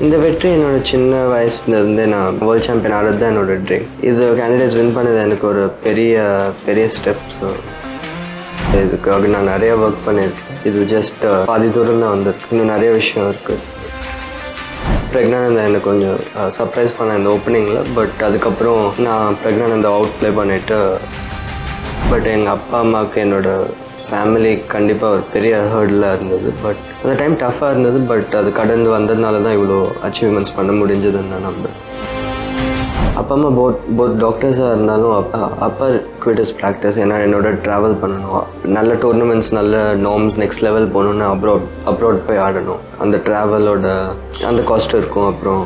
இந்த வெற்றி என்னோட சின்ன வயசுலேருந்தே நான் வேர்ல்ட் சாம்பியன் ஆகிறது தான் என்னோட ட்ரீம். இது கேண்டிடேட்ஸ் வின் பண்ணது எனக்கு ஒரு பெரிய ஸ்டெப். ஸோ இதுக்காக நான் நிறைய ஒர்க் பண்ணியிருக்கேன். இது ஜஸ்ட் பாதி தூரம் தான் வந்திருக்கு. இன்னும் நிறைய விஷயம் இருக்குது. பிரக்னானந்தா எனக்கு கொஞ்சம் சர்ப்ரைஸ் பண்ணேன் இந்த ஓப்பனிங்கில். பட் அதுக்கப்புறம் நான் பிரக்னானந்தா அவுட் ப்ளே பண்ணிவிட்டு, பட் எங்கள் அப்பா அம்மாவுக்கு என்னோடய ஃபேமிலி கண்டிப்பாக ஒரு பெரிய ஹர்டலாக இருந்தது. பட் அந்த டைம் டஃப்பாக இருந்தது. பட் அது கடந்து வந்ததுனால தான் இவ்வளோ அச்சீவ்மெண்ட்ஸ் பண்ண முடிஞ்சதுன்னு நான் நம்புகிறேன். அப்பா அம்மா போத் டாக்டர்ஸாக இருந்தாலும் அப்பா குவிட்டஸ் ப்ராக்டிஸ். ஏன்னா என்னோட ட்ராவல் பண்ணணும், நல்ல டோர்னமெண்ட்ஸ், நல்ல நார்ம்ஸ், நெக்ஸ்ட் லெவல் போகணுன்னு அப்ராட் போய் ஆடணும். அந்த ட்ராவலோட அந்த காஸ்ட் இருக்கும். அப்புறம்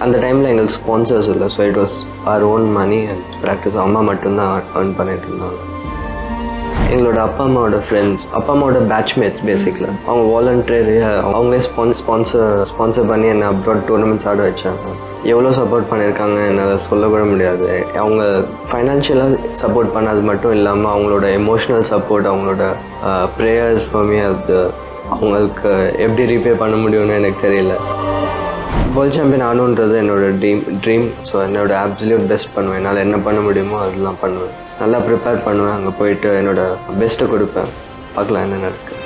அந்த டைமில் எங்களுக்கு ஸ்பான்சர்ஸ் இல்லை. So it was our own money and practice. அம்மா மட்டும்தான் ஏர்ன் பண்ணிட்டு இருந்தாங்க. எங்களோட அப்பா அம்மாவோட ஃப்ரெண்ட்ஸ், அப்பா அம்மாவோட பேட்ச்மேட்ஸ் பேசிக்கலாக அவங்க வாலண்டியரியாக அவங்களே ஸ்பான்சர் பண்ணி என்னை அப்ராட் டோர்னமெண்ட்ஸ் ஆட வச்சாங்க. எவ்வளோ சப்போர்ட் பண்ணியிருக்காங்க என்னால் சொல்லக்கூட முடியாது. அவங்க ஃபைனான்ஷியலாக சப்போர்ட் பண்ணது மட்டும் இல்லாமல் அவங்களோட எமோஷ்னல் சப்போர்ட், அவங்களோட ப்ரேயர்ஸ் ஃபார் மீ, அது அவங்களுக்கு எப்படி ரீபே பண்ண முடியும்னு எனக்கு தெரியல. வேர்ல்ட் சாம்பியன் ஆகணுன்றது என்னோடய ட்ரீம். ஸோ என்னோடய அப்சல்யூட் பெஸ்ட் பண்ணுவேன். என்னால் என்ன பண்ண முடியுமோ அதெல்லாம் பண்ணுவேன். நல்லா ப்ரிப்பேர் பண்ணுவேன். அங்கே போயிட்டு என்னோடய பெஸ்ட்டை கொடுப்பேன். பார்க்கலாம் என்ன நடக்குது.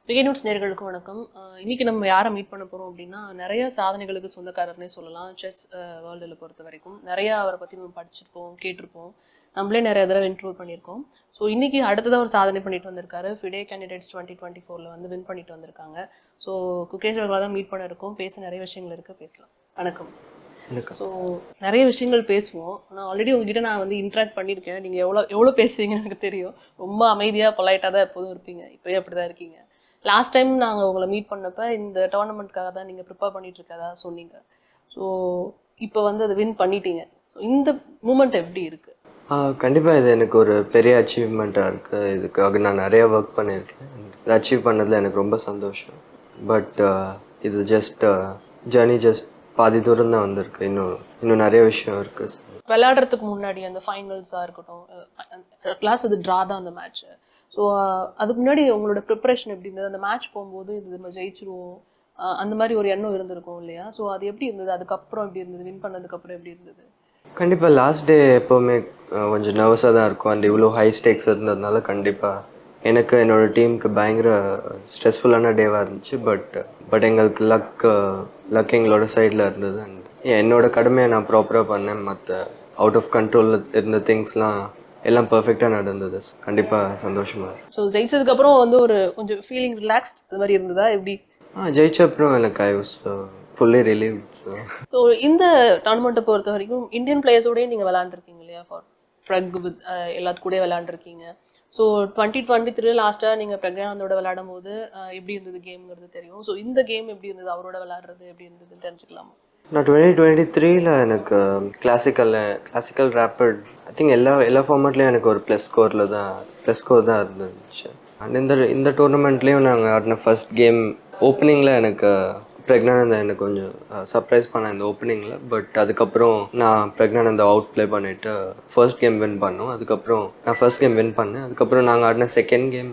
விகே நியூஸ் நேயர்களுக்கு வணக்கம். இன்றைக்கி நம்ம யாரை மீட் பண்ண போகிறோம் அப்படின்னா, நிறைய சாதனைகளுக்கு சொந்தக்காரர்னே சொல்லலாம். செஸ் வேர்ல்டில் பொறுத்த வரைக்கும் நிறையா அவரை பற்றி நம்ம படிச்சிருப்போம், கேட்டிருப்போம், நம்மளே நிறைய தடவை இன்டர்வியூ பண்ணியிருக்கோம். ஸோ இன்றைக்கி அடுத்ததாக ஒரு சாதனை பண்ணிட்டு வந்திருக்காரு. ஃபிடே கேண்டிடேட்ஸ் 2024 வந்து வின் பண்ணிட்டு வந்திருக்காங்க. ஸோ குகேஷ் அவர்களாக தான் மீட் பண்ண இருக்கோம். பேச நிறைய விஷயங்கள் இருக்குது, பேசலாம். வணக்கம். ஸோ நிறைய விஷயங்கள் பேசுவோம். நான் ஆல்ரெடி உங்ககிட்ட நான் வந்து இன்ட்ராக்ட் பண்ணியிருக்கேன். நீங்கள் எவ்வளோ பேசுவீங்கன்னு எனக்கு தெரியும். ரொம்ப அமைதியாக பொலைட்டாக தான் எப்போதும் இருப்பீங்க. இப்போயே அப்படி தான் இருக்கீங்க. லாஸ்ட் டைம் நாங்கள் உங்களை மீட் பண்ணப்போ இந்த டோர்னமெண்ட்காக தான் நீங்கள் ப்ரிப்பேர் பண்ணிட்டு இருக்கதா சொன்னீங்க. ஸோ இப்போ வந்து அதை வின் பண்ணிட்டீங்க. ஸோ இந்த மூமெண்ட் எப்படி இருக்குது? கண்டிப்பாக இது எனக்கு ஒரு பெரிய அச்சீவ்மெண்ட்டாக இருக்குது. இதுக்காக நான் நிறைய ஒர்க் பண்ணியிருக்கேன். இதை அச்சீவ் பண்ணதில் எனக்கு ரொம்ப சந்தோஷம். பட் இது ஜர்னி ஜஸ்ட் பாதி தூரம் தான் வந்திருக்கு. இன்னும் நிறைய விஷயம் இருக்குது. விளையாடுறதுக்கு முன்னாடி அந்த ஃபைனல்ஸாக இருக்கட்டும், கிளாஸ் அது ட்ரா தான் அந்த மேட்ச்சு. ஸோ அதுக்கு முன்னாடி உங்களோட ப்ரிப்பரேஷன் எப்படி இருந்தது? அந்த மேட்ச் போகும்போது இது நம்ம ஜெயிச்சிருவோம் அந்த மாதிரி ஒரு எண்ணம் இருந்திருக்கும் இல்லையா? ஸோ அது எப்படி இருந்தது? அதுக்கப்புறம் எப்படி இருந்தது? வின் பண்ணதுக்கப்புறம் எப்படி இருந்தது? கண்டிப்பாக லாஸ்ட் டே எப்போவுமே கொஞ்சம் நர்வஸாக தான் இருக்கும். அண்ட் இவ்வளோ ஹை ஸ்டேக்ஸ் இருந்ததுனால கண்டிப்பாக எனக்கு என்னோடய டீமுக்கு பயங்கர ஸ்ட்ரெஸ்ஃபுல்லான டேவாக இருந்துச்சு. பட் எங்களுக்கு லக் எங்களோட சைடில் இருந்தது. அண்ட் என்னோடய கடமையை நான் ப்ராப்பராக பண்ணேன். மற்ற அவுட் ஆஃப் கண்ட்ரோலில் இருந்த திங்ஸ்லாம் எல்லாம் பர்ஃபெக்டாக நடந்தது. கண்டிப்பாக சந்தோஷமாக இருக்கு. ஸோ ஜெயிச்சதுக்கப்புறம் வந்து ஒரு கொஞ்சம் ஃபீலிங் ரிலாக்ஸ்ட் அது மாதிரி இருந்ததா எப்படி? ஜெயிச்ச அப்புறம் எனக்கு I was fully relieved. So இந்த டோர்னமெண்ட்டை பொறுத்த வரைக்கும் இந்தியன் பிளேயர்ஸோடய நீங்கள் விளாண்டுருக்கீங்க இல்லையா? ஃபார் ப்ரக் வித் எல்லாத்து கூட விளாண்டுருக்கீங்க. ஸோ 2023 லாஸ்ட்டாக நீங்கள் பிரக்னானந்தோட விளையாடும் போது எப்படி இருந்தது கேம்ங்கிறது தெரியும். ஸோ இந்த கேம் எப்படி இருந்தது? அவரோட விளையாடுறது எப்படி இருந்ததுன்னு தெரிஞ்சுக்கலாமா? நான் 2023 எனக்கு கிளாசிக்கல் ரேப்பிட் ஐ திங்க் எல்லா ஃபார்மேட்லேயும் எனக்கு ஒரு ப்ளஸ் ஸ்கோர் தான் இருந்துச்சு. அண்ட் இந்த டோர்னமெண்ட்லேயும் நாங்கள் ஆடின ஃபர்ஸ்ட் கேம் ஓப்பனிங்கில் எனக்கு பிரக்னானந்தா எனக்கு கொஞ்சம் சர்ப்ரைஸ் பண்ணேன் இந்த ஓப்பனிங்கில். பட் அதுக்கப்புறம் நான் பிரக்னானந்தா அவுட் ப்ளே பண்ணிவிட்டு ஃபர்ஸ்ட் கேம் வின் பண்ணோம். அதுக்கப்புறம் நான் ஃபர்ஸ்ட் கேம் வின் பண்ணேன். அதுக்கப்புறம் நாங்கள் ஆடின second game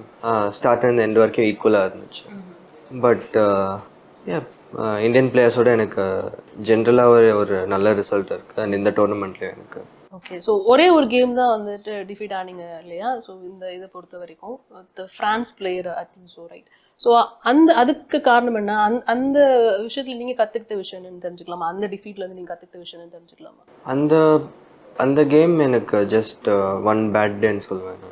start and end வரைக்கும் ஈக்குவலாக இருந்துச்சு. பட் இந்தியன் பிளேயர்ஸோட எனக்கு ஜென்ரலாக ஒரு நல்ல ரிசல்ட் இருக்குது. அண்ட் இந்த டோர்னமெண்ட்லேயும் எனக்கு ஓகே. ஸோ ஒரே ஒரு கேம் தான் வந்துட்டு டிஃபீட் ஆனீங்க இல்லையா? ஸோ இதை பொறுத்த வரைக்கும் France player I think so right. So அதுக்கு காரணம் என்ன? அந்த விஷயத்தில் நீங்கள் கற்றுக்கிட்ட விஷயம் என்னன்னு தெரிஞ்சுக்கலாமா? அந்த டிஃபீட்லேருந்து நீங்கள் கற்றுக்கிட்ட விஷயம் என்னன்னு தெரிஞ்சுக்கலாமா? அந்த கேம் எனக்கு ஜஸ்ட் ஒன் பேட் டேன்னு சொல்லுவேன்.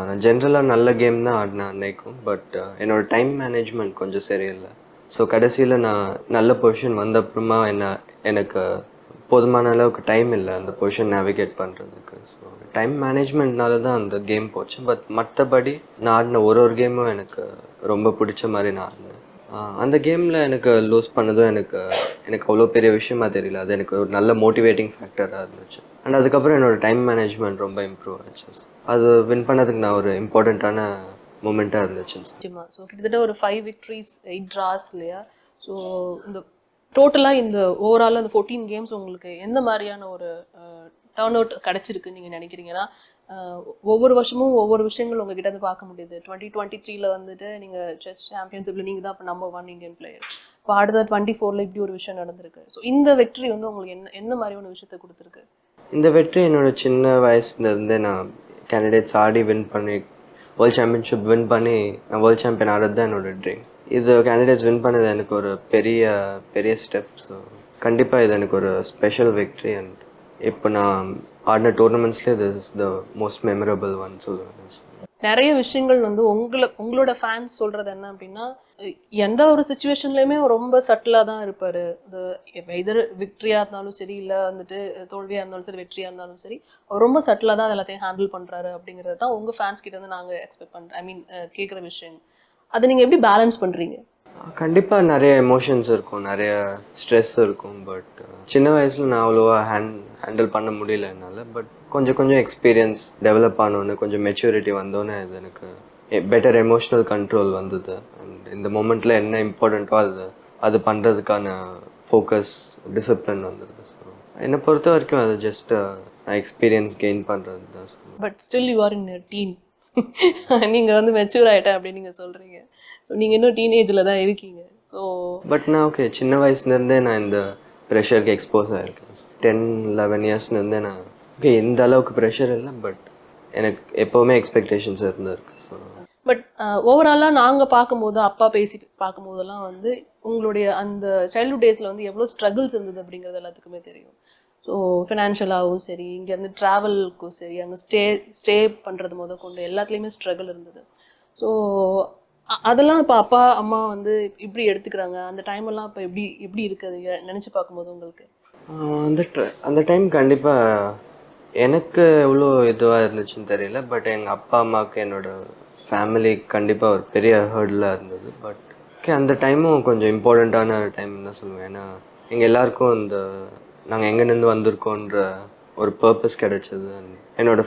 நான் ஜென்ரலாக நல்ல கேம் தான் ஆடினேன் அன்னைக்கும். பட் என்னோடய டைம் மேனேஜ்மெண்ட் கொஞ்சம் சரியில்லை. ஸோ கடைசியில் நான் நல்ல பொசிஷன் வந்த அப்புறமா எனக்கு போதுமான அளவுக்கு டைம் இல்லை அந்த பொசிஷன் நேவிகேட் பண்ணுறதுக்கு. ஸோ டைம் மேனேஜ்மெண்ட்னால தான் அந்த கேம் போச்சு. பட் மற்றபடி நான் ஆடின ஒரு கேமும் எனக்கு ரொம்ப பிடிச்ச மாதிரி நான் ஆடினேன். அந்த கேமில் எனக்கு லூஸ் பண்ணதும் எனக்கு அவ்வளோ பெரிய விஷயமா தெரியல. அது எனக்கு ஒரு நல்ல மோட்டிவேட்டிங் ஃபேக்டராக இருந்துச்சு. அண்ட் அதுக்கப்புறம் என்னோடய டைம் மேனேஜ்மெண்ட் ரொம்ப இம்ப்ரூவ் ஆச்சு. அது வின் பண்ணதுக்கு நான் ஒரு இம்பார்ட்டண்ட்டான மூமெண்ட்டாக இருந்துச்சு. ஸோ கிட்டத்தட்ட ஒரு 5 victories 8 draws இல்லையா? ஸோ இந்த டோட்டலாக இந்த ஓவரால் அந்த 14 கேம்ஸ் உங்களுக்கு எந்த மாதிரியான ஒரு டர்ன் அவுட் கிடச்சிருக்கு நீங்கள் நினைக்கிறீங்கன்னா? ஒவ்வொரு வருஷமும் ஒவ்வொரு விஷயங்கள் உங்ககிட்ட இருந்து பார்க்க முடியுது. 2023ல வந்துட்டு நீங்க செஸ் சாம்பியன்ஷிப்ல நீங்க தான் இப்போ நம்பர் 1 இந்தியன் பிளேயர். இப்போ அடுத்த 24ல இப்படி ஒரு விஷயம் நடந்திருக்கு. ஸோ இந்த வெற்றி வந்து உங்களுக்கு என்ன மாதிரியான விஷயத்தை கொடுத்துருக்கு? இந்த வெற்றி என்னோட சின்ன வயசுலேருந்தே நான் கேண்டிடேட்ஸ் ஆடி வின் பண்ணி வேர்ல்ட் சாம்பியன்ஷிப் வின் பண்ணி நான் வேர்ல்ட் சாம்பியன் ஆகிறது தான் என்னோட ட்ரீம். இது கேண்டிடேட்ஸ் வின் பண்ணது எனக்கு ஒரு பெரிய பெரிய ஸ்டெப். ஸோ கண்டிப்பாக இது எனக்கு ஒரு ஸ்பெஷல் விக்ட்ரி. அண்ட் இப்போ நான் ஆடின டோர்னமெண்ட்ஸ்லேயே this is the most memorable one சொல்லுவேன். நிறைய விஷயங்கள் வந்து உங்களோட ஃபேன்ஸ் சொல்றது என்ன அப்படின்னா, எந்த ஒரு சுச்சுவேஷன்லையுமே ரொம்ப சட்டிலாக தான் இருப்பார். அது எதர் விக்ட்ரியாக இருந்தாலும் சரி, இல்லை வந்துட்டு தோல்வியாக இருந்தாலும் சரி, வெற்றியாக இருந்தாலும் சரி, அவர் ரொம்ப சட்டிலாக தான் எல்லாத்தையும் ஹேண்டில் பண்ணுறாரு அப்படிங்கிறது தான் உங்கள் ஃபேன்ஸ் கிட்ட இருந்து நாங்கள் எக்ஸ்பெக்ட் பண்ணுறோம். ஐ மீன் கேட்குற விஷயம். அதை நீங்கள் எப்படி பேலன்ஸ் பண்ணுறீங்க? கண்டிப்பாக நிறைய எமோஷன்ஸ் இருக்கும், நிறைய ஸ்ட்ரெஸ் இருக்கும். பட் சின்ன வயசில் நான் அவ்வளோவா ஹேண்டில் பண்ண முடியல என்னால். பட் கொஞ்சம் எக்ஸ்பீரியன்ஸ் டெவலப் ஆனோன்னு, கொஞ்சம் மெச்சூரிட்டி வந்தோன்னே இது எனக்கு பெட்டர் எமோஷ்னல் கண்ட்ரோல் வந்தது. அண்ட் இந்த மொமெண்ட்டில் என்ன இம்பார்ட்டண்ட்டோ அது பண்ணுறதுக்கான ஃபோக்கஸ், டிசிப்ளின் வந்தது. ஸோ என்னை பொறுத்த வரைக்கும் அது ஜஸ்ட் நான் எக்ஸ்பீரியன்ஸ் கெயின் பண்ணுறது தான். But still you are in teen. நீங்கள் வந்து மெச்சூர் ஆகிட்டேன் அப்படின்னு நீங்கள் சொல்கிறீங்க. ஸோ நீங்கள் இன்னும் டீனேஜில் தான் இருக்கீங்க. ஸோ பட் நான் ஓகே, சின்ன வயசுலேருந்தே நான் இந்த ப்ரெஷருக்கு எக்ஸ்போஸ் ஆகிருக்கேன். 10-11 இயர்ஸ்லேருந்தே நான் ஓகே இந்த அளவுக்கு ப்ரெஷர் இல்லை, பட் எனக்கு எப்போவுமே எக்ஸ்பெக்டேஷன்ஸ் இருந்திருக்கு. ஸோ பட் ஓவராலாக நாங்கள் பார்க்கும்போது, அப்பா பேசி பார்க்கும்போதெல்லாம் வந்து உங்களுடைய அந்த சைல்ட்ஹுட் டேஸில் வந்து எவ்வளோ ஸ்ட்ரகிள்ஸ் இருந்தது அப்படிங்கிறது எல்லாத்துக்குமே தெரியும். ஸோ ஃபினான்ஷியலாகவும் சரி, இங்கேருந்து ட்ராவலுக்கும் சரி, அங்கே ஸ்டே பண்ணுறது கொண்டு எல்லாத்துலேயுமே ஸ்ட்ரகிள் இருந்தது. ஸோ அதெல்லாம் இப்போ அப்பா அம்மா வந்து இப்படி எடுத்துக்கிறாங்க. அந்த டைமெல்லாம் இப்போ எப்படி இருக்குது நினச்சி பார்க்கும்போது உங்களுக்கு? அந்த டைம் கண்டிப்பாக எனக்கு எவ்வளோ இதுவாக இருந்துச்சுன்னு தெரியல. பட் எங்கள் அப்பா அம்மாவுக்கு என்னோடய ஃபேமிலி கண்டிப்பாக ஒரு பெரிய ஹர்டலாக இருந்தது. பட் ஓகே, அந்த டைமும் கொஞ்சம் இம்பார்ட்டண்ட்டான டைம் தான் சொல்லுவேன். ஏன்னா எங்கள் எல்லாருக்கும் நாங்கள் எங்கேருந்து வந்திருக்கோன்ற ஒரு பர்பஸ் கிடைச்சது. என்னோடய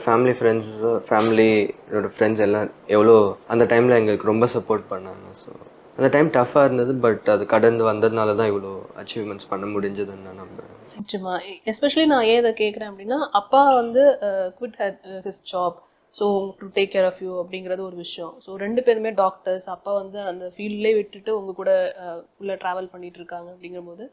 என்னோடய ஃப்ரெண்ட்ஸ் எல்லாம் எவ்வளோ அந்த டைமில் எங்களுக்கு ரொம்ப சப்போர்ட் பண்ணாங்க. ஸோ அந்த டைம் டஃப்பாக இருந்தது. பட் அது கடந்து வந்ததுனால தான் இவ்வளோ அச்சீவ்மெண்ட்ஸ் பண்ண முடிஞ்சதுன்னு நான் நம்புகிறேன். நிச்சயமா. எஸ்பெஷலி நான் ஏன் இதை கேட்குறேன் அப்படின்னா, அப்பா வந்து quit his job so to take care of you அப்படிங்கிறது ஒரு விஷயம். ஸோ 2 பேருமே டாக்டர்ஸ். அப்பா வந்து அந்த ஃபீல்ட்லேயே விட்டுட்டு உங்கள் கூட ஃபுல்லாக ட்ராவல் பண்ணிட்டு இருக்காங்க அப்படிங்கும்போது,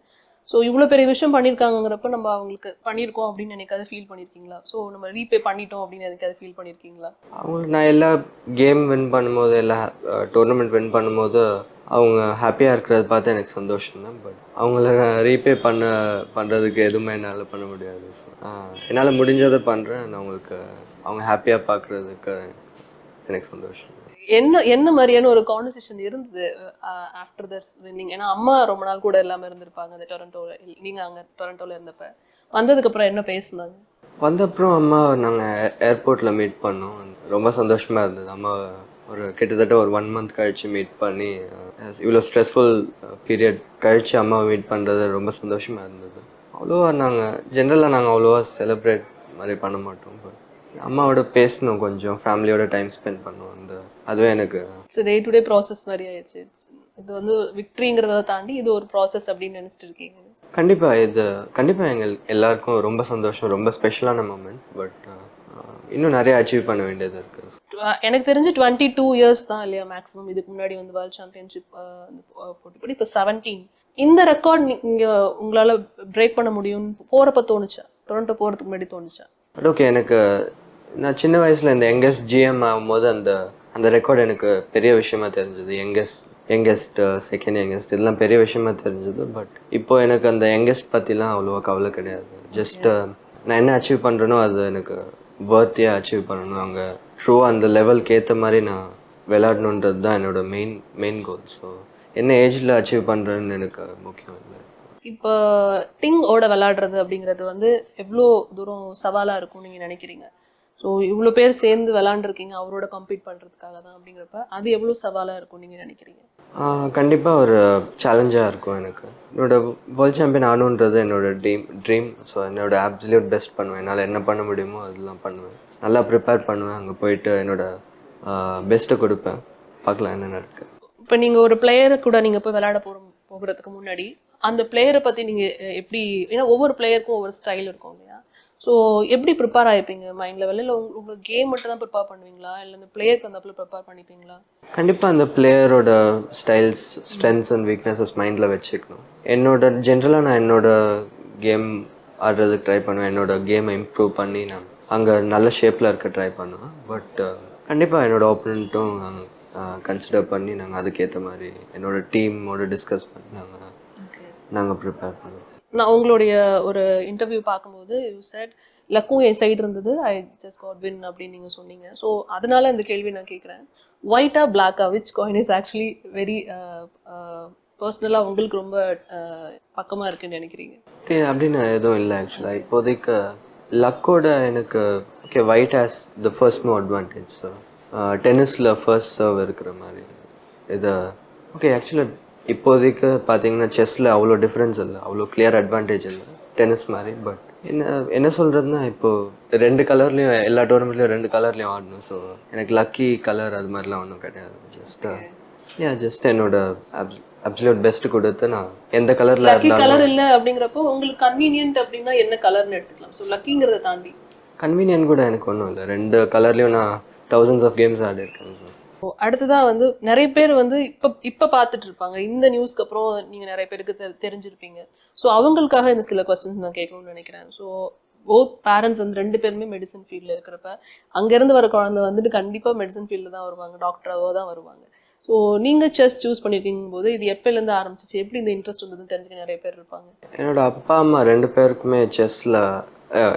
ஸோ இவ்வளோ பெரிய விஷயம் பண்ணியிருக்காங்கிறப்ப நம்ம அவங்களுக்கு பண்ணியிருக்கோம் அப்படின்னு எனக்காவது ஃபீல் பண்ணியிருக்கீங்களா? ஸோ நம்ம ரீபே பண்ணிட்டோம் அப்படின்னு எனக்காவது ஃபீல் பண்ணியிருக்கீங்களா? நான் எல்லா கேம் வின் பண்ணும்போது, எல்லா டோர்னமெண்ட் வின் பண்ணும்போது அவங்க ஹாப்பியாக இருக்கிறத பார்த்து எனக்கு சந்தோஷம் தான். பட் அவங்கள நான் ரீபே பண்ணுறதுக்கு எதுவுமே என்னால் பண்ண முடியாது. ஸோ என்னால் முடிஞ்சதை பண்ணுறேன். நான் அவங்க ஹாப்பியாக பார்க்குறதுக்கு எனக்கு சந்தோஷம். என்ன மாதிரியான ஒரு கான்வர்சேஷன் இருந்தது ஆஃப்டர் தட்ஸ் வின்னிங்? ஏன்னா அம்மா ரொம்ப நாள் கூட இல்லாமல் இருந்திருப்பாங்க அந்த டொரண்டோவில். நீங்கள் அங்கே டொரண்டோவில் இருந்தப்ப வந்ததுக்கப்புறம் என்ன பேசுனாங்க? வந்தப்புறம் அம்மா நாங்கள் ஏர்போர்ட்டில் மீட் பண்ணோம். ரொம்ப சந்தோஷமாக இருந்தது. அம்மா கிட்டத்தட்ட ஒரு 1 மந்த் கழித்து மீட் பண்ணி, இவ்வளோ ஸ்ட்ரெஸ்ஃபுல் பீரியட் கழித்து அம்மாவை மீட் பண்ணுறது ரொம்ப சந்தோஷமாக இருந்தது. அவ்வளோவா நாங்கள் அவ்வளோவா செலிப்ரேட் மாதிரி பண்ண மாட்டோம். பட் அம்மாவோட பேசணும், கொஞ்சம் ஃபேமிலியோட டைம் ஸ்பெண்ட் பண்ணுவோம். அதுவே எனக்கு டே டு டே ப்ராசஸ் மாதிரி ஆயிடுச்சு. இது வந்து விக்ட்ரிங்கிறத தாண்டி இது ஒரு ப்ராசஸ் அப்படின்னு நினச்சிட்டு இருக்கீங்க? கண்டிப்பாக எங்கள் எல்லாருக்கும் ரொம்ப சந்தோஷம், ரொம்ப ஸ்பெஷலான மூமெண்ட். பட் இன்னும் நிறைய அச்சீவ் பண்ண வேண்டியது இருக்குது. எனக்கு தெரிஞ்சு 22 இயர்ஸ் தான் இல்லையா மேக்ஸிமம். இதுக்கு முன்னாடி வந்து வேர்ல்ட் சாம்பியன்ஷிப் போட்டி இப்போ 17. இந்த ரெக்கார்ட் நீங்கள் உங்களால் பிரேக் பண்ண முடியும்னு போகிறப்ப தோணுச்சா? டொரண்டோ போகிறதுக்கு முன்னாடி தோணுச்சா? பட் ஓகே, நான் சின்ன வயசில் இந்த யங்கஸ்ட் GM ஆகும்போது அந்த ரெக்கார்டு எனக்கு பெரிய விஷயமா தெரிஞ்சது. யங்கஸ்ட் செகண்ட் யங்கஸ்ட் இதெல்லாம் பெரிய விஷயமா தெரிஞ்சது. பட் இப்போது எனக்கு அந்த யங்கஸ்ட் பற்றிலாம் அவ்வளோவா கவலை கிடையாது. ஜஸ்ட் நான் என்ன அச்சீவ் பண்ணுறேனோ அது எனக்கு வர்த்தியாக அச்சீவ் பண்ணணும். அங்கே ட்ரூவாக அந்த லெவலுக்கு ஏற்ற மாதிரி நான் விளையாடணுன்றது தான் என்னோட மெயின் கோல். ஸோ என்ன ஏஜில் அச்சீவ் பண்ணுறேன்னு எனக்கு முக்கியம் இல்லை. இப்போ டிங்கோட விளையாடுறது அப்படிங்கிறது வந்து எவ்வளோ தூரம் சவாலாக இருக்கும்னு நீங்கள் நினைக்கிறீங்க? ஸோ இவ்வளோ பேர் சேர்ந்து விளாண்டுருக்கீங்க அவரோட கம்ப்ளீட் பண்ணுறதுக்காக தான் அப்படிங்கிறப்ப அது எவ்வளோ சவாலாக இருக்கும் நீங்கள் நினைக்கிறீங்க? கண்டிப்பாக ஒரு சேலஞ்சாக இருக்கும். என்னோட வேர்ல்ட் சாம்பியன் ஆகணுன்றது என்னோட ட்ரீம். ஸோ என்னோட அப்சல்யூட் பெஸ்ட் பண்ணுவேன். என்னால் என்ன பண்ண முடியுமோ அதெல்லாம் பண்ணுவேன். நல்லா ப்ரிப்பேர் பண்ணுவேன். அங்கே போயிட்டு என்னோட பெஸ்ட்டை கொடுப்பேன். பார்க்கலாம் என்ன நடக்குது. இப்போ நீங்கள் ஒரு பிளேயரை கூட நீங்கள் போய் விளையாட போகிறதுக்கு முன்னாடி அந்த பிளேயரை பற்றி நீங்கள் எப்படி, ஏன்னா ஒவ்வொரு பிளேயருக்கும் ஒவ்வொரு ஸ்டைல் இருக்கும் இல்லையா? ஸோ எப்படி ப்ரிப்பேர் ஆகிப்பீங்க மைண்ட் லெவலில்? இல்லை உங்கள் கேம் மட்டும் தான் ப்ரிப்பேர் பண்ணுவீங்களா, இல்லை இந்த பிளேயருக்கு அந்த ப்ரிப்பேர் பண்ணிப்பீங்களா? கண்டிப்பாக அந்த பிளேயரோட ஸ்டைல்ஸ், ஸ்ட்ரென்த்ஸ் அண்ட் வீக்னஸஸ் மைண்டில் வச்சுக்கணும். ஜென்ரலாக நான் என்னோட கேம் ஆடுறதுக்கு ட்ரை பண்ணுவேன். என்னோட கேமை இம்ப்ரூவ் பண்ணி நான் அங்கே நல்ல ஷேப்பில் இருக்க ட்ரை பண்ணுவேன். பட் கண்டிப்பாக என்னோடய ஆப்போனண்ட்டும் கன்சிடர் பண்ணி நாங்கள் அதுக்கேற்ற மாதிரி என்னோட டீமோட டிஸ்கஸ் பண்ணி நாங்கள் ப்ரிப்பேர் பண்ணுவோம். நான் உங்களுடைய ஒரு இன்டர்வியூ பார்க்கும்போது யூ செட் லக்கும் என் சைடு இருந்தது, ஐ ஜஸ்ட் காட் வின் அப்படின்னு நீங்கள் சொன்னீங்க. ஸோ அதனால இந்த கேள்வி நான் கேட்குறேன், ஒயிட்டா பிளாக்கா which coin is actually very பர்சனலாக உங்களுக்கு ரொம்ப பக்கமாக இருக்குன்னு நினைக்கிறீங்க? அப்படின்னு எதுவும் இல்லை. ஆக்சுவலாக இப்போதைக்கு லக்கோட எனக்கு okay white has the first more advantage. So டென்னிஸில் ஃபர்ஸ்ட் சர்வ் இருக்கிற மாதிரி இதை ஓகே. ஆக்சுவலாக இப்போதைக்கு பார்த்தீங்கன்னா செஸ்ஸில் அவ்வளோ டிஃப்ரென்ஸ் இல்லை, அவ்வளோ கிளியர் அட்வான்டேஜ் இல்லை டென்னிஸ் மாதிரி. பட் என்ன சொல்கிறதுனா, இப்போது 2 கலர்லேயும் எல்லா டோர்னமெண்ட்லேயும் 2 கலர்லேயும் ஆடணும். ஸோ எனக்கு லக்கி கலர் அது மாதிரிலாம் ஒன்றும் கிடையாது. ஜஸ்ட் என்னோட அப்சல்யூட் பெஸ்ட் கொடுத்து நான் எந்த கலரில் லக்கி கலர் இல்லை அப்படிங்கிறப்போ உங்களுக்கு கன்வீனியன்ட் அப்படின்னா என்ன கலர்னு எடுத்துக்கலாம். ஸோ லக்கிங்கிறத தாண்டி கன்வீனியன்ட் கூட எனக்கு ஒன்றும் இல்லை. 2 கலர்லேயும் நான் thousands ஆஃப் கேம்ஸ் ஆடிருக்கேன். ஸோ அடுத்ததாக வந்து நிறைய பேர் வந்து இப்போ பார்த்துட்டு இருப்பாங்க. இந்த நியூஸ்க்கு அப்புறம் நீங்கள் நிறைய பேருக்கு தெரிஞ்சிருப்பீங்க. ஸோ அவங்களுக்காக இந்த சில கொஸ்டின்ஸ் நான் கேட்கணும்னு நினைக்கிறேன். ஸோ போத் பேரண்ட்ஸ் வந்து 2 பேருமே மெடிசன் ஃபீல்டில் இருக்கிறப்ப அங்கேருந்து வர குழந்தை வந்துட்டு கண்டிப்பாக மெடிசன் ஃபீல்டில் தான் வருவாங்க, டாக்டராகவோ தான் வருவாங்க. ஸோ நீங்கள் செஸ் சூஸ் பண்ணியிருக்கும் போது இது எப்போலேருந்து ஆரம்பிச்சிச்சு, எப்படி இந்த இன்ட்ரெஸ்ட் வந்ததுன்னு தெரிஞ்சுக்க நிறைய பேர் இருப்பாங்க. என்னோட அப்பா அம்மா 2 பேருக்குமே செஸ்ஸில்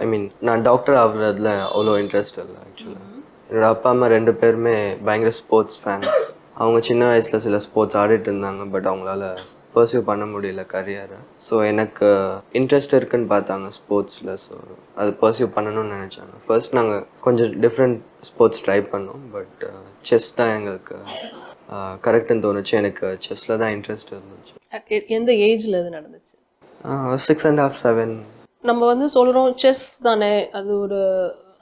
ஐ மீன் நான் டாக்டர் ஆகுறதுல அவ்வளோ இன்ட்ரெஸ்ட் இல்லை. ஆக்சுவலாக என்னோடய அப்பா அம்மா 2 பேருமே பயங்கர ஸ்போர்ட்ஸ் ஃபேன்ஸ். அவங்க சின்ன வயசில் சில ஸ்போர்ட்ஸ் ஆடிட்டு இருந்தாங்க. பட் அவங்களால பர்சியூ பண்ண முடியல கரியரை. ஸோ எனக்கு இன்ட்ரெஸ்ட் இருக்குன்னு பார்த்தாங்க ஸ்போர்ட்ஸில். ஸோ அது பர்சியூ பண்ணணும்னு நினச்சாங்க. ஃபர்ஸ்ட் நாங்கள் கொஞ்சம் டிஃப்ரெண்ட் ஸ்போர்ட்ஸ் ட்ரை பண்ணோம். பட் செஸ் தான் எங்களுக்கு கரெக்டுன்னு தோணுச்சு. எனக்கு செஸ்ஸில் தான் இன்ட்ரெஸ்ட் இருந்துச்சு. எந்த ஏஜில் இது நடந்துச்சு? 6.5, 7. நம்ம வந்து சொல்கிறோம் செஸ் தானே, அது ஒரு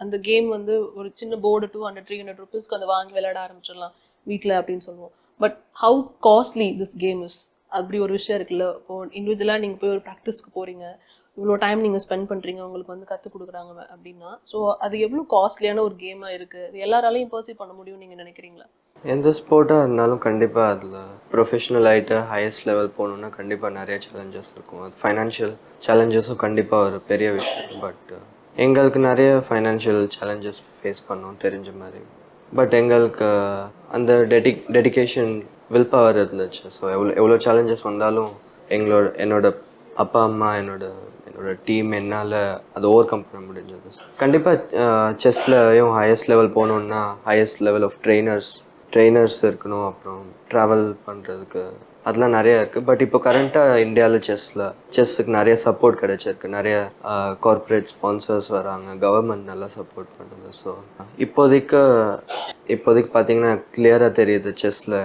அந்த கேம் வந்து ஒரு சின்ன போர்டு 200-300 ருபீஸ்க்கு அதை வாங்கி விளையாட ஆரம்பிச்சிடலாம் வீட்டில் அப்படின்னு சொல்லுவோம். But how costly this game is அப்படி ஒரு விஷயம் இருக்குல்ல. இப்போது இண்டிவிஜுவலாக நீங்கள் போய் ஒரு ப்ராக்டிஸ்க்கு போகிறீங்க, இவ்வளோ டைம் நீங்கள் ஸ்பெண்ட் பண்ணுறீங்க, உங்களுக்கு வந்து கற்றுக் கொடுக்குறாங்க அப்படின்னா, ஸோ அது எவ்வளோ காஸ்ட்லியான ஒரு கேமாக இருக்குது, அது எல்லாராலையும் பர்சீவ் பண்ண முடியும்னு நீங்கள் நினைக்கிறீங்களா? எந்த ஸ்போர்ட்டாக இருந்தாலும் கண்டிப்பாக அதில் ப்ரொஃபஷ்னல் ஆகிட்டு ஹையஸ்ட் லெவல் போகணுன்னா கண்டிப்பாக நிறைய சேலஞ்சஸ் இருக்கும். அது ஃபைனான்ஷியல் சேலஞ்சஸும் கண்டிப்பாக ஒரு பெரிய விஷயம். பட் எங்களுக்கு நிறைய ஃபைனான்ஷியல் சேலஞ்சஸ் ஃபேஸ் பண்ணோம் தெரிஞ்ச மாதிரி. பட் எங்களுக்கு அந்த டெடிக்கேஷன் வில் பவர் இருந்துச்சு. ஸோ எவ்வளோ சேலஞ்சஸ் வந்தாலும் என்னோட அப்பா அம்மா என்னோட டீம் என்னால் அதை ஓவர் கம் பண்ண முடிஞ்சது. கண்டிப்பாக செஸ்லையும் ஹையஸ்ட் லெவல் போகணுன்னா ஹையஸ்ட் லெவல் ஆஃப் ட்ரெயினர்ஸ் இருக்கணும். அப்புறம் ட்ராவல் பண்ணுறதுக்கு அதெல்லாம் நிறையா இருக்குது. பட் இப்போ கரண்ட்டாக இந்தியாவில் செஸ்ஸுக்கு நிறைய சப்போர்ட் கிடைச்சிருக்கு. நிறைய கார்ப்பரேட் ஸ்பான்சர்ஸ் வராங்க, கவர்மெண்ட் நல்லா சப்போர்ட் பண்ணுது. ஸோ இப்போதைக்கு பார்த்தீங்கன்னா கிளியராக தெரியுது செஸ்ஸில்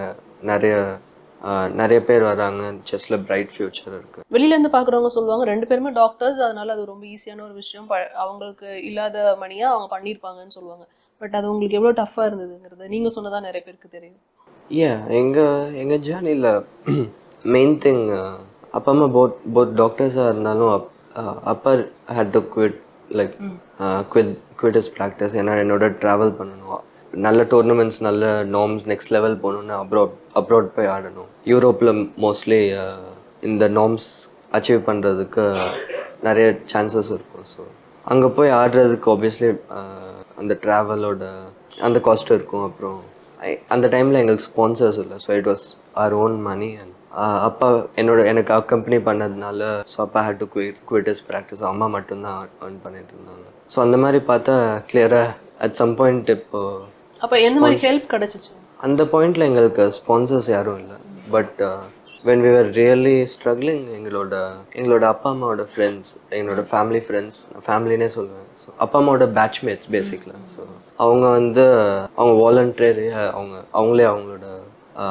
நிறைய பேர் வராங்க. செஸ்ஸில் பிரைட் ஃபியூச்சர் இருக்குது. வெளியிலேருந்து பார்க்குறவங்க சொல்லுவாங்க 2 பேருமே டாக்டர்ஸ், அதனால அது ரொம்ப ஈஸியான ஒரு விஷயம், அவங்களுக்கு இல்லாத மணியாக அவங்க பண்ணியிருப்பாங்கன்னு சொல்லுவாங்க. பட் அது உங்களுக்கு எவ்வளோ டஃப்பாக இருந்ததுங்கிறது நீங்கள் சொன்னதான் நிறைய பேருக்கு தெரியும். எங்கள் ஜேர்னியில் மெயின் திங் அப்பா அம்மா போத் டாக்டர்ஸாக இருந்தாலும் அப்பா had to quit his practice. ஏன்னா என்னோட ட்ராவல் பண்ணணும், நல்ல டோர்னமெண்ட்ஸ், நல்ல நார்ம்ஸ், நெக்ஸ்ட் லெவல் போகணுன்னு அப்ராட் போய் ஆடணும். யூரோப்பில் மோஸ்ட்லி இந்த நார்ம்ஸ் அச்சீவ் பண்ணுறதுக்கு நிறைய சான்சஸ் இருக்கும். ஸோ அங்கே போய் ஆடுறதுக்கு ஆப்வியஸ்லி அந்த ட்ராவலோட அந்த காஸ்ட் இருக்கும். அப்புறம் அந்த டைமில் எங்களுக்கு ஸ்பான்சர்ஸ் இல்லை. So it was our own money. And அப்பா எனக்கு அக்கம்பெனி பண்ணதுனால ஸோ அப்பா had to quit his practice. அம்மா மட்டும்தான் ஏர்ன் பண்ணிட்டு இருந்தாங்க. ஸோ அந்த மாதிரி பார்த்தா கிளியராக அட் சம் பாயிண்ட் அப்போ எந்த மாதிரி ஹெல்ப் கிடச்சிச்சு? அந்த பாயிண்டில் எங்களுக்கு ஸ்பான்சர்ஸ் யாரும் இல்லை. But when we were really struggling, எங்களோட அப்பா அம்மாவோட ஃப்ரெண்ட்ஸ், எங்களோட ஃபேமிலி ஃப்ரெண்ட்ஸ், ஃபேமிலினே சொல்லுவேன். ஸோ அப்பா அம்மாவோட பேட்ச்மேட்ஸ் பேசிக்கலாம். ஸோ அவங்க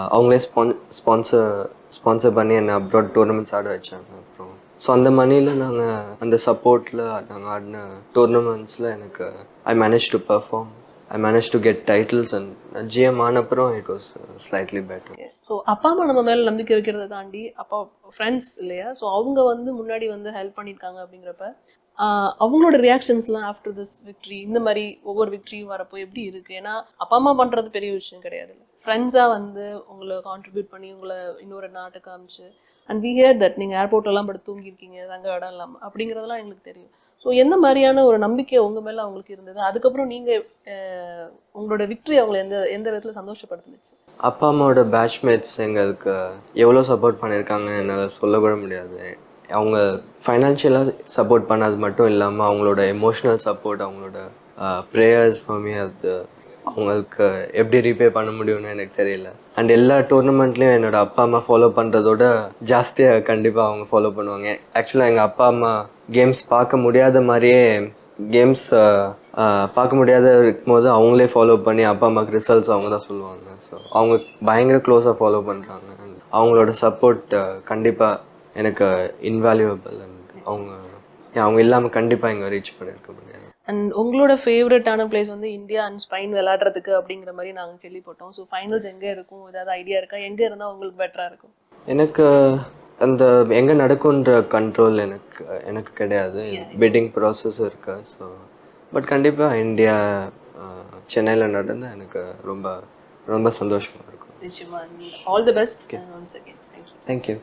அவங்களே ஸ்பான்சர் பண்ணி என்னை அப்ராட் டோர்னமெண்ட்ஸ் ஆட வச்சாங்க. அப்புறம் ஸோ அந்த மணியில் நாங்கள் அந்த சப்போர்ட்டில் நாங்கள் ஆடின டோர்னமெண்ட்ஸில் எனக்கு ஐ manage to perform, I managed to get titles and GM ஆனப்புறம் it was slightly better. So அப்பா அம்மா நம்ம மேலே நம்பிக்கை வைக்கிறத தாண்டி அப்பா ஃப்ரெண்ட்ஸ் இல்லையா, ஸோ அவங்க வந்து முன்னாடி வந்து ஹெல்ப் பண்ணியிருக்காங்க அப்படிங்கிறப்ப அவங்களோட ரியாக்ஷன்ஸ்லாம் ஆஃப்டர் திஸ் விக்ட்ரி, இந்த மாதிரி ஒவ்வொரு விக்ட்ரியும் வரப்போ எப்படி இருக்குது? ஏன்னா அப்பா அம்மா பண்ணுறது பெரிய விஷயம் கிடையாது, ஃப்ரெண்ட்ஸாக வந்து உங்களை கான்ட்ரிபியூட் பண்ணி உங்களை இன்னொரு நாட்டுக்கு காமிச்சு, அண்ட் வி ஹியர் தட் நீங்கள் ஏர்போர்ட்லாம் படுத்து தூங்கியிருக்கீங்க தங்க இடம் இல்லாமல், அப்படிங்கிறதெல்லாம் எங்களுக்கு தெரியும். ஸோ எந்த மாதிரியான ஒரு நம்பிக்கை உங்கள் மேலே அவங்களுக்கு இருந்தது? அதுக்கப்புறம் நீங்கள் உங்களோட விக்ட்ரி அவங்களை எந்த எந்த விதத்தில் சந்தோஷப்படுத்துனுச்சு? அப்பா அம்மாவோட பேட்ச்மேட்ஸ் எங்களுக்கு எவ்வளோ சப்போர்ட் பண்ணியிருக்காங்கன்னு என்னால் சொல்லக்கூட முடியாது. அவங்க ஃபைனான்ஷியலாக சப்போர்ட் பண்ணது மட்டும் இல்லாமல் அவங்களோட எமோஷ்னல் சப்போர்ட், அவங்களோட ப்ரேயர்ஸ் ஃபார் மீ, அது அவங்களுக்கு எப்படி ரீபே பண்ண முடியும்னு எனக்கு தெரியல. அண்ட் எல்லா டோர்னமெண்ட்லேயும் என்னோடய அப்பா அம்மா ஃபாலோ பண்ணுறதோட ஜாஸ்தியாக கண்டிப்பாக அவங்க ஃபாலோ பண்ணுவாங்க. ஆக்சுவலாக எங்கள் அப்பா அம்மா கேம்ஸ் பார்க்க முடியாத மாதிரியே கேம்ஸ் பார்க்க முடியாத இருக்கும்போது அவங்களே ஃபாலோ பண்ணி அப்பா அம்மாவுக்கு ரிசல்ட்ஸ் அவங்க தான் சொல்லுவாங்க. ஸோ அவங்க பயங்கர க்ளோஸாக ஃபாலோ பண்ணுறாங்க. அண்ட் அவங்களோட சப்போர்ட் கண்டிப்பாக எனக்கு இன்வேல்யூபிள். அண்ட் அவங்க இல்லாமல் கண்டிப்பாக இங்கே ரீச் பண்ணியிருக்க முடியாது. அண்ட் உங்களோட ஃபேவரட்டான பிளேஸ் வந்து இந்தியா அண்ட் ஸ்பெயின் விளையாடுறதுக்கு அப்படிங்கிற மாதிரி நாங்கள் கேள்விப்பட்டோம். ஸோ ஃபைனல்ஸ் எங்கே இருக்கும், ஏதாவது ஐடியா இருக்கா? எங்கே இருந்தால் உங்களுக்கு பெட்டராக இருக்கும்? எனக்கு அந்த எங்கே நடக்குன்ற கண்ட்ரோல் எனக்கு கிடையாது. பிட்டிங் ப்ராசஸ் இருக்கு. ஸோ பட் கண்டிப்பாக இந்தியா சென்னையில் நடந்தால் எனக்கு ரொம்ப ரொம்ப சந்தோஷமாக இருக்கும். நிச்சயமாக. All the best once again. Thank you.